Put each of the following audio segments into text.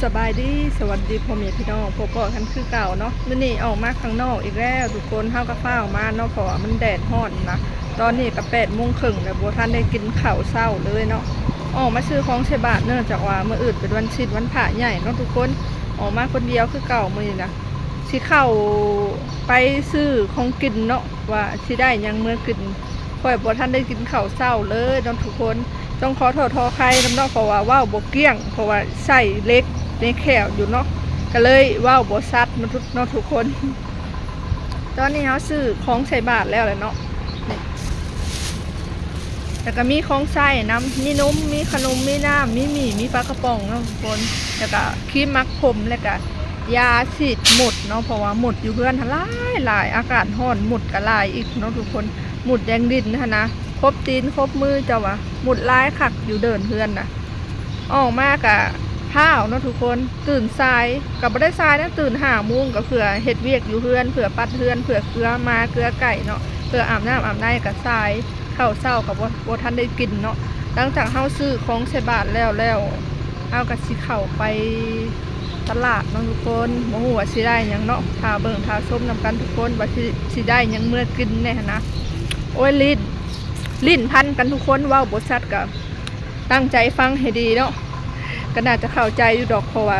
สบายดีสวัสดีพ่อแม่พี่น้องพบกันคือเก่าเนาะมื้อนี้ออกมาข้างนอกอีกแล้วทุกคนเฮาก็ฟ้าวมาเนาะเพราะว่ามันแดดร้อนนะตอนนี้ก็8:30แล้วบ่ทันได้กินข้าวเช้าเลยเนาะออกมาซื้อของใช้บาทเนื่องจากว่ามื้ออื่นเป็นวันศีลวันพระใหญ่เนาะทุกคนออกมาคนเดียวคือเก่ามื้อนี้นะสิเข้าไปซื้อของกินเนาะว่าสิได้หยังมื้อกินค่อยบ่ทันได้กินข้าวเช้าเลยเนาะทุกคนต้องขอโทษขออภัยนำเนาะเพราะว่าว้าวบ่เกลี้ยงเพราะว่าใส่เล็กในแขวอยู่เนาะก็เลยว้าวบ่ซัดมันทุกเนาะทุกคนตอนนี้เขาซื้อของใส่บาทแล้วแหละเนาะแต่ก็มีของใส่น้ำมีนมมีขนมมีน้ำมีหมี่มีปลากระป๋องเนาะทุกคนแล้วก็ครีมมักผมแล้วก็ยาฉีดหมดเนาะเพราะว่าหมดอยู่เพื่อนหลายอากาศร้อนหมดก็หลายอีกเนาะทุกคนหมดแดงดินนะครบตีนครบมือเจ้าวะหมดลายคักอยู่เดินเพื่อนนะออกมากะข้าวเนาะทุกคนตื่นสายกับไม่ได้สายนะตื่น5 โมงก็เผื่อเฮ็ดเวียกอยู่เพื่อนเผื่อปัดเพื่อนเผื่อเกลือมาเกลือไก่เนาะเผื่ออาบน้ำอาบในกับสายข้าวเศร้ากับบ่ทันได้กินเนาะหลังจากเฮาซื้อของใส่บาทแล้วเอากะสิเข้าไปตลาดเนาะทุกคนบ่ฮู้ว่าสิได้หยังเนาะถ้าเบิ่งถ้าชมนำกันทุกคนว่าสิได้หยังเมื่อกินแน่นะโอ้ยลิ้นพันกันทุกคนเว้าบ่ชัดก็ตั้งใจฟังให้ดีเนาะก็น่าจะเข้าใจอยู่ดอกเพราะว่า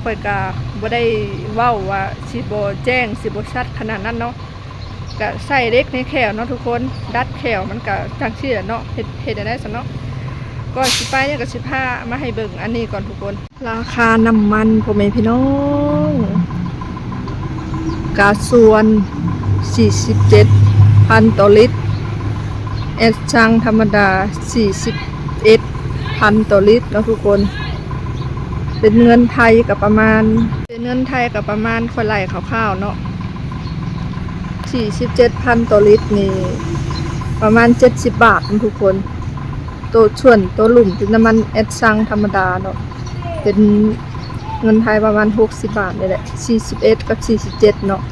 ข่อยก็บ่ได้เว้าว่าสิบ่แจ้งสิบ่ชัดขนาดนั้นเนาะก็ใส่เล็กในแขวเนาะทุกคนดัดแขวมันก็จังซี่แหละเนาะเฮ็ดได้ซั่นเนาะก่อนสิไปเนี่ยก็สิพามาให้เบิ่งอันนี้ก่อนทุกคนราคาน้ำมันพ่อแม่พี่น้องกาส่วน 47,000 ต่อลิตรแอดช่างธรรมดา 41,000 ต่อลิตรแล้วทุกคนเป็นเงินไทยกับประมาณคนไหลคร่าวๆเนาะ 47,000 ต่อลิตรนี่ประมาณ70 บาททุกคนตัวหลุมเป็นน้ำมันแอดช่างธรรมดาเนาะเป็นเงินไทยประมาณ60 บาทนี่แหละ41กับ47เนาะ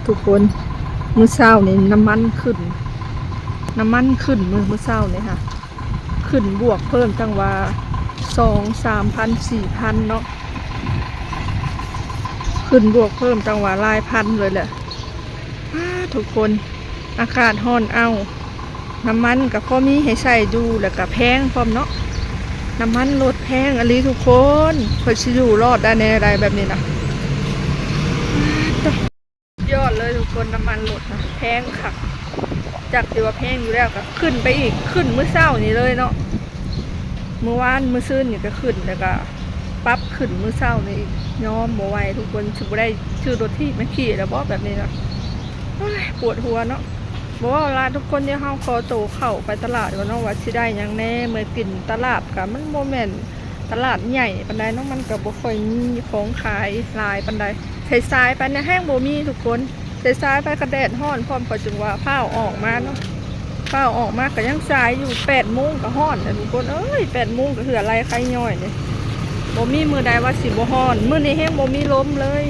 ทุกคนมื้อเช้านี่น้ำมันขึ้นมื้อเช้านี่ค่ะขึ้นบวกเพิ่มจังว่า2-3,000 4,000เนาะขึ้นบวกเพิ่มจังว่าหลายพันเลยแหละทุกคนอากาศร้อนเอาน้ำมันกับพ่อมีให้ใส่ดูแล้วก็แพงพร้อมเนาะน้ำมันลดแพงอะไรทุกคนเพื่อจะอยู่รอดได้ในอะไรแบบนี้นะยอดเลยทุกคนน้ำมันลดนะแพงค่ะจากที่ว่าแพงอยู่แล้วก็ขึ้นไปอีกขึ้นมื้อเช้านี่เลยเนาะเมื่อวานมื้อซื่นนี่ก็ขึ้นแล้วก็ปั๊บขึ้นมื้อเช้านี่อีกยอมบ่ไหวทุกคนชื่อบ่ได้ชื่อรถที่ไม่ขี่แล้วบ่แบบนี้นะปวดหัวเนาะบอกว่าร้านทุกคนที่เฮาขอโตเข้าไปตลาดว่าน้องว่าสิได้หยังแน่เมื่อกินตลาดก็มันบ่แม่นตลาดใหญ่ปานใดเนาะมันก็บ่ค่อยมีของขายหลายปานใดสายๆไปในแห้งบ่มีทุกคนสายๆไปก็แดดร้อนพร้อมก็จึงว่าฟ้าวออกมาเนาะฟ้าวออกมาก็ยังสายอยู่8 โมงก็ร้อนทุกคน8 โมงก็เหืออะไรใครย่อยนี่บ่มีมื้อใดว่าสิบ่ร้อนมื้อนี้แห้งบ่มีลมเลย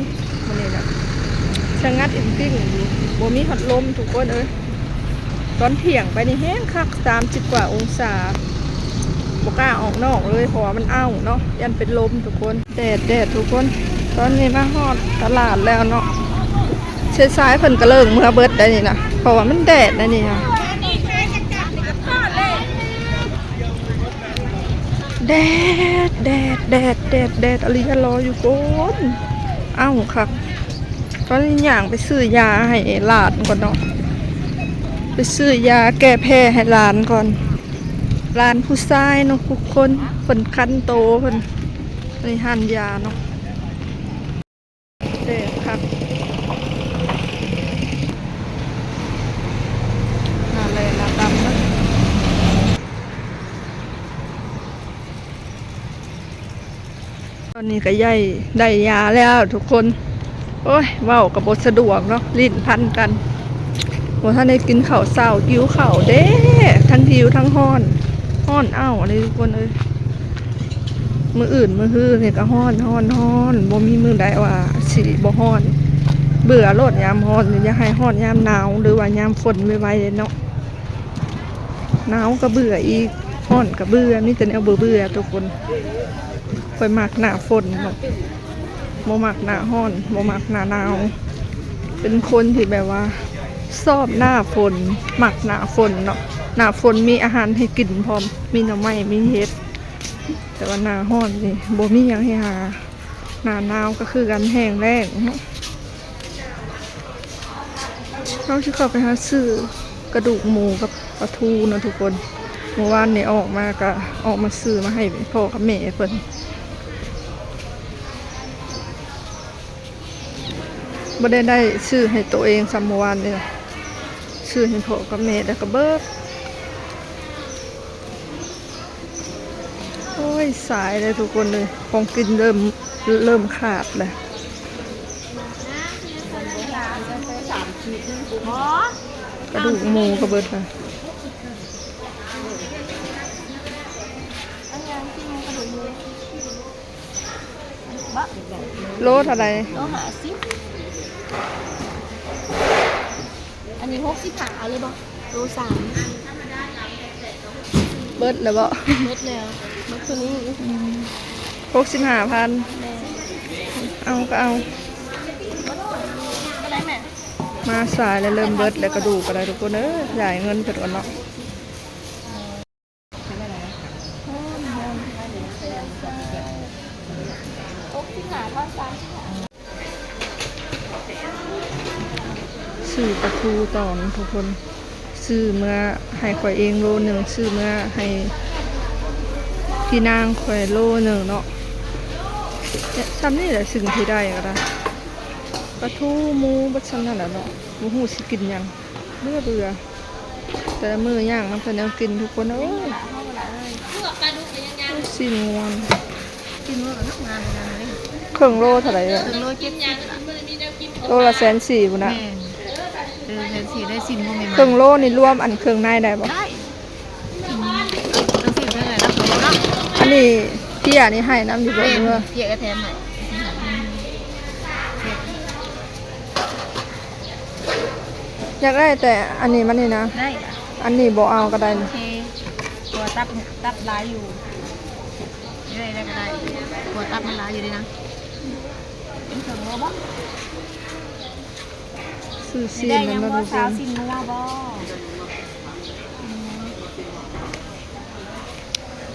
มื้อนี้น่ะชะงัดอิ่งๆอยู่บ่มีพัดลมทุกคนตอนเที่ยงไปนี่แห้งคัก30 กว่าองศาบ่กล้าออกนอกเลยเพราะว่ามันอ้าวเนาะยันเป็นลมทุกคนแดดทุกคนตอนนี้มาฮอดตลาดแล้วเนาะสายๆเพิ่นก็เลิกเมื่อเบิดได้นี่นะเพราะว่ามันแดดนะนี่ค่ะแดดอะไรรออยู่คนอ้าวค่ะตอนนี้ย่างไปซื้อยาให้หลานก่อนเนาะไปซื้อยาแก้แพ้ให้หลานก่อนหลานผู้ชายเนาะทุกคนเพิ่นคันโตเพิ่นในหันยาเนาะเด็กครับอะไรนะดำนะตอนนี้ก็ได้ยาแล้วทุกคนโอ้ยเว้ากับบทสะดวกเนาะลิ้นพันกันบ่ท่านได้กินข้าวเช้าหิวข้าวเด้ทั้งหิวทั้งร้อนอ้าวอะไรทุกคนมื้ออื่นมื้อฮื้อนี่ก็ร้อนบ่มีมื้อใดว่าสิบ่ร้อนเบื่อโลดยามร้อนอยากให้ร้อนยามหนาวหรือว่ายามฝนไวๆเนาะหนาวก็เบื่ออีก ฮ้อนกับเบื่อนี่แต่แนวเบื่อทุกคนค่อยมักหน้าฝนเนาะบ่มักหน้าร้อนบ่มักหน้าหนาวเป็นคนที่แบบว่าชอบหน้าฝนมักหน้าฝนเนาะหน้าฝนมีอาหารให้กินพร้อมมีหน่อไม้มีเห็ดแต่ว่าหน้าร้อนนี่บ่มีหยังให้หาหน้าหนาวก็คือกันแห้งแล้งเนาะเราจะเข้าไปหาซื้อกระดูกหมูกับปลาทูเนาะทุกคนเมื่อวานนี่ออกมาก็ออกมาซื้อมาให้พ่อกับแม่เพิ่นบ่ได้ซื้อให้ตัวเองซ้ำเมื่อวานนี่ซื้อให้พ่อกับแม่แล้วก็เบิดโอ้ยสายเลยทุกคนเลยของกินเริ่มขาดเลยกระดูกหมูก็เบิดค่ะโลเท่าไหร่โล50อันนี้60ขาเลยบ่โล3เบิดแล้วบ่หมดแล้วหมดตัวนี้65,000เอาก็เอาก็ได้แม่มาสายแล้วเริ่มเบิดแล้วกระดูกก็ได้ทุกคนจ่ายเงินเพิ่นก่อนเนาะซื้อปลาทูตอนทุกคนซื้อเมื่อให้ข่อยเองโลหนึ่งซื้อเมื่อให้พี่นางข่อยโลหนึ่งเนาะเนี่ยซ้ำนี่แหละสิ่งที่ได้ก็ได้ปลาทูหมูบัดซ้ำนั่นแหละเนาะหมูหูสิกินยังเบื่อแต่ละมื้อย่างน้ำเพิ่นเอากินทุกคนสิ่งงวนกินมื้อละนักงานเลย เครื่องโลเท่าไหร่อ่ะเครื่องโล70โลละ140,000พุ่นน่ะ140,000ได้สิ่งบ่แม่นเครื่องโลนี่รวมอันเครื่องในได้บ่ได้ต้องสิได้เลยนะเนาะอันนี้พี่อันนี้ให้น้ำอยู่บ่เมื่อเปียกก็แถมให้อยากได้แต่อันนี้มันนี่นะได้อันนี้บ่เอาก็ได้โอเคตัวตับหลายอยู่ได้ก็ได้ตัวตับมันหลายอยู่ดีนะเป็นเครื่องโลบ่ซื้อซีนมันมาดูสาวสินงัวบ่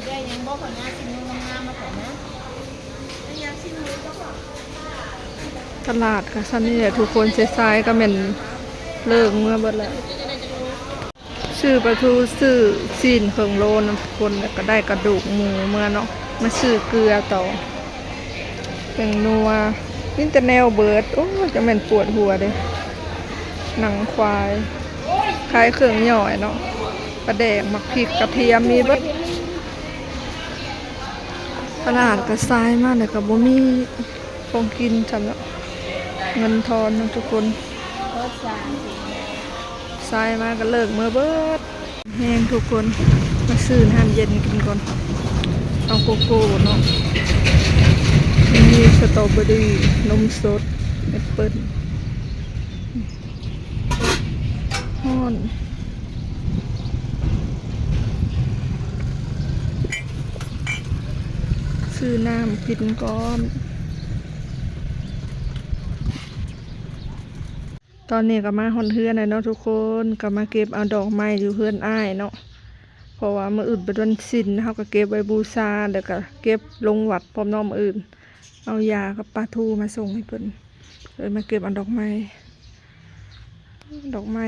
ได้ยังบ่ขอหน้าสินงัวงามมาขอนะได้ยังสินงัวบ่ตลาดค่ะซันนี่แหละทุกคนใช้ซ้ายก็เป็นเลิกเมื่อเบิดแล้วซื้อปลาทูซื้อซีนเครื่องโลนะทุกคนแล้วก็ได้กระดูกหมูเมื่อเนาะมาซื้อเกลือต่อเป็นนัวนี่แต่แนวเบิดโอ้จะเป็นปวดหัวเด้หนังควายคล้ายเครื่องย่อยเนาะปลาแดกมักพริกกระเทียมมีบัดตลาดก็ซ้ายมากเลยกับบ่มีของกินจำเนาะเงินทอนทุกคนซ้ายมากก็เลิกเมื่อเบิดแห้งทุกคนมาซื้อน้ำเย็นกินก่อนเอาโกโก้เนาะมีสตรอเบอรี่นมสดแอปเปิ้ลฮ้อนซื้อน้ำกินก่อนตอนนี้ก็มาฮอนเฮือนเลยเนาะทุกคนก็มาเก็บเอาดอกไม้อยู่เฮือนอ้ายเนาะเพราะว่ามื้ออื่นเป็นวันศีลเฮาก็เก็บไว้บูชาแล้วก็เก็บลงวัดพร้อมน้องมื้ออื่นเอายากับปลาทูมาส่งให้เพิ่นเลยมาเก็บเอาดอกไม้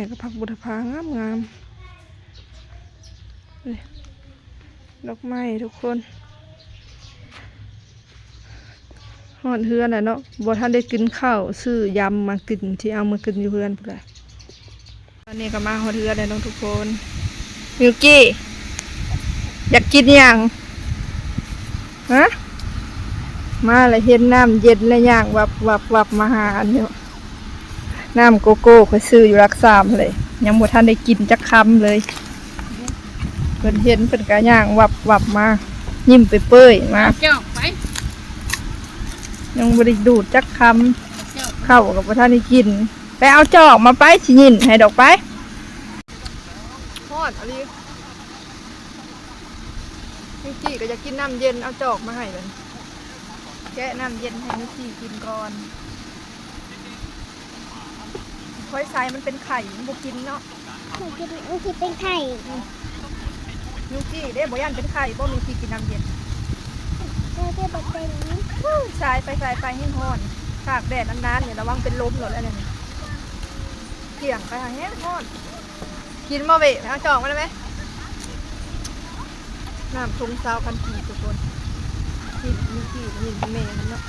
กับผักบุษพางามดอกไม้ทุกคนหอนเฮือนน่ะเนาะบ่ทันได้กินข้าวซื้อยำมากินที่เอามากินอยู่เฮือนพุ่นแหละตอนนี้ก็มาหอนเฮือนแล้วน้องทุกคนมิวกี้อยากกินหยังฮะมาแล้วเห็นน้ำเย็นแล้วย่างวับมาหาอันนี้น้ำโกโก้ก็ซื้ออยู่รัก3เลยยังบ่ทันได้กินจักคำเลยเพิ่นเห็นเพิ่นก็ย่างวับมายิ้มไปเป้ยมาเจ้าไปยังบริดูดจักคำเข้ากับพระท่านได้กินไปเอาจอกมาไปสิยินให้ดอกไปทอดอะไร กี้ก็จะกินน้ำเย็นเอาจอกมาให้เลยแกะน้ำเย็นให้มิกกี้กินก่อนค่อยใส่มันเป็นไข่มันบ่กินเนาะ หนูกินเป็นไข่ มิกกี้เด้บ่ยันเป็นไข่บ่มิกกี้กินน้ำเย็น เราจะบอกเป็น ใส่ไปให้ฮ้อนตากแดดนานๆเนี่ยระวังเป็นลมหรอกอะไรเนี่ยเกี่ยงไปหาแห้งฮ้อนกินบ่เวะเอาจอกมาได้ไหมน้ำทุ่งซาวพันกีทุกคนที่มิกกี้นี่แม่มันเนาะ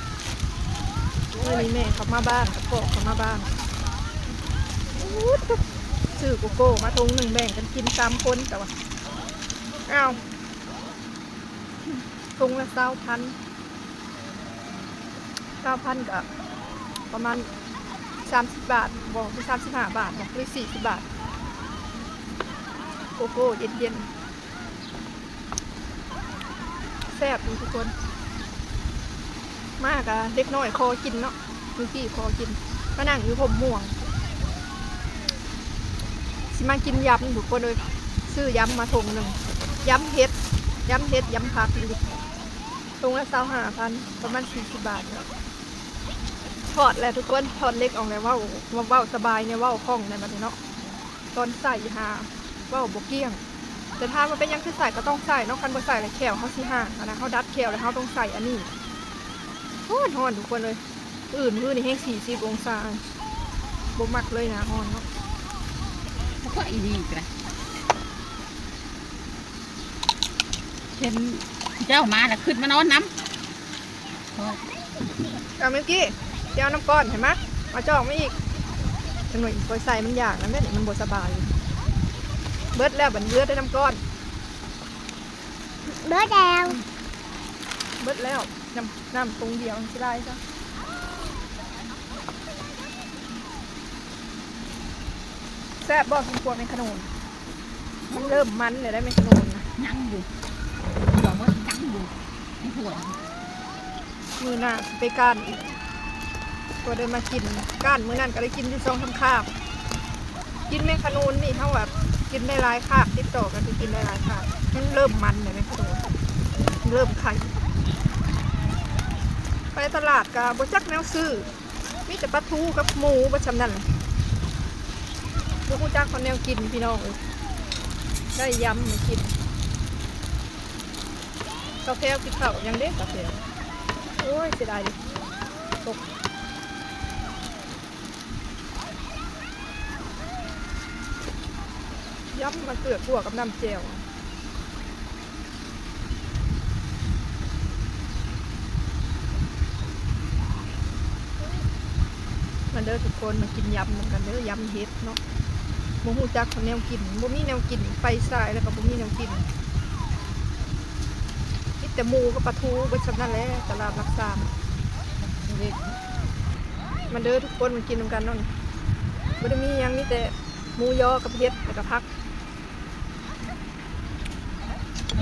นี่แม่เขามาบ้านกับพ่อเขามาบ้านซื้อโกโก้มาทงหนึ่งแบ่งกันกิน3 คนแต่ว่าอ้าวทงละ20,000กับประมาณ30 บาทบอกที่35 บาทบอกที่40 บาทโกโก้เย็นๆแซ่บดีทุกคนมากอะเด็กน้อยคอกินเนาะมือกี้คอกินมานั่งอยู่ผมม่วงสิมากินยำทุกคนเลยซื้อยำมาทงหนึ่งยำเห็ดยำผักดิทงละ25,000ประมาณ40 บาทเนาะถอดแล้วทุกคนถอดเล็กออกแล้วว่าสบายเนี่ยว่าคล่องในมันเนาะตอนใส่หาว่าบกเกี้ยงแต่ถ้ามันเป็นยังคือใส่ก็ต้องใส่เนาะคันบ่ใส่แล้วแขวเขาสิห่างนะเขาดัดแขวแล้วเขาต้องใส่อันนี้ฮ้อนทุกคนเลยอื่นมือนี่แห้ง40 องศาบ่มักเลยนะฮ้อนเนาะ มันก็อีดีกันเห็นเจ้ามาแล้วขึ้นมานอนน้ำ เอาเมื่อกี้เดี๋ยวน้ำก้อนเห็นไหมมาจอกไม่อีกเป็นหน่วยปล่อยใส่มันอยากนะแม่เนี่ยมันบสบายเบิดแล้วบันเลือดได้น้ำก้อน เบอร์แดง เบิดแล้วน้ำตรงเดียวจะได้จ้ะแซ่บบอกคุณกลัวเป็นขนมมันเริ่มมันเลยได้ไหมขนมนะ นั่งอยู่บอกว่านั่งอยู่ไม่ห่วง มือหน้าไปก้านอีกตัวเดินมากินก้านมือนั่นก็เลยกินอยู่2-3 คาบกินแมงขนุนนี่เท่าแบบกินได้หลายคาบติดต่อกันจะกินได้หลายคาบมันเริ่มมันเลยแมงขนุนเริ่มไข่ไปตลาดกับบจักแนวซื้อมีแต่ปลาทูกับหมูประจำนั่นลูกจักคนแนวกินพี่น้องได้ยำมากินกาแฟกินข้าวยังเด็กกาแฟโอ้ยเสียดายดิตกยำมันเปลือกถั่วกับน้ำเจลมันเด้อทุกคนมากินยำเหมือนกันเด้อยำเฮ็ดเนาะบ่ฮู้จักคนแนวกินบ่มีแนวกินไปสายแล้วก็บ่มีแนวกินมีแต่หมูกับปลาทูไปซำนั้นแหละตลาดรักษามันเด้อทุกคนมากินนำกันเนาะบ่ได้มีหยังมีแต่หมูยอกับเฮ็ดแล้วก็ผัก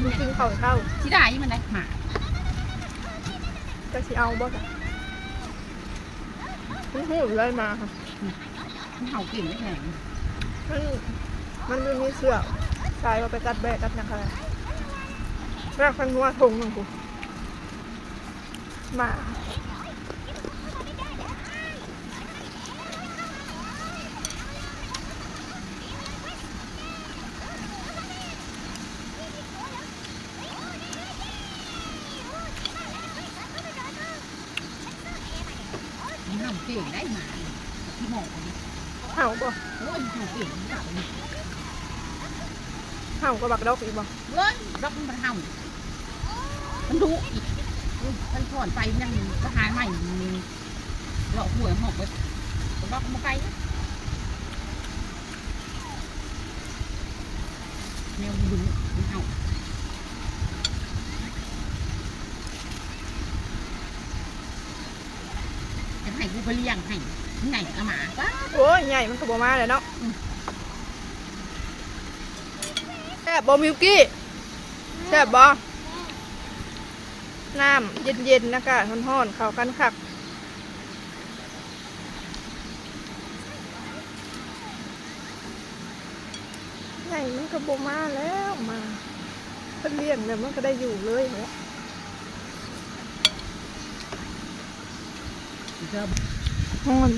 มันกินข้าวเท่า ที่ได้มันได้หมา จะสิเอาบ่จ้ะมันหูเลยมาค่ะ มันเห่าเก่งได้ไง มันไม่มีเสื้อชายว่าไปตัดแบะตัดหยังอะไรรากฟันนัวทงหนึ่งกูมา มันเห่าเก่งได้หมาที่หมอก เห่าบ่ โอ้ยเห่าเก่งเห่า เห่าก็บักดอกอีกบ่ เว้ยรกมันเห่ามันดุอีกมันถอนไปยังก็หาใหม่หลอกหัวหอกไปรกมาไปแมวดุมันเห่าจะให้กูไปเลี้ยงให้ไงกระหมาป้า โอ้ยใหญ่มันก็บ่มาเลยเนาะแซ่บบ่มิวกี้แซ่บบ่น้ำเย็นๆอากาศร้อนๆเข้ากันคักใหญ่มันก็บ่มาแล้วมา ถ้าเลี้ยงแล้วมันก็ได้อยู่เลยเนี่ย เจอ ห้อน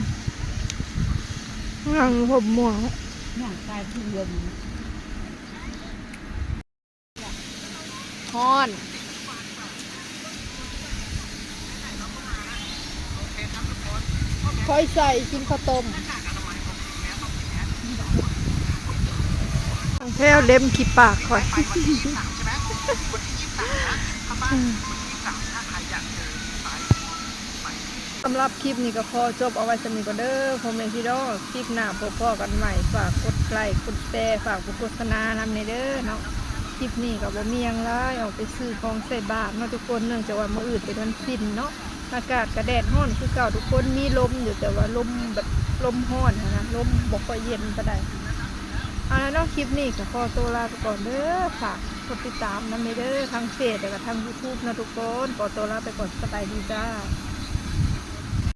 ห่างผมหมวก ห่างกายที่เย็น ห้อนค่อยใส่กินข้าวต้มแค่เล็มขีปากค่อย สำหรับคลิปนี้ก็ขอจบเอาไว้สำหรับก่อนเด้อพ่อแม่พี่น้องคลิปหน้าพบพ่อกันใหม่ฝากกดไลค์กดแชร์ฝากกดโฆษณานำในเด้อเนาะคลิปนี้ก็บ่มีหยังหลายออกไปซื้อของใส่บาตรเนาะทุกคนเนื่องจากว่ามื้ออื่นเป็นวันสิ้นเนาะอากาศก็แดดร้อนคือเก่าทุกคนมีลมอยู่แต่ว่าลมแบบลมร้อนนะลมบ่ค่อยเย็นปานใดเอาละเนาะคลิปนี้ก็ขอตัวลาไปก่อนเด้อฝากกดติดตามนำในเด้อทางเฟซแล้วก็ทาง YouTube นะทุกคนขอตัวลาไปก่อนสบายดีจ้า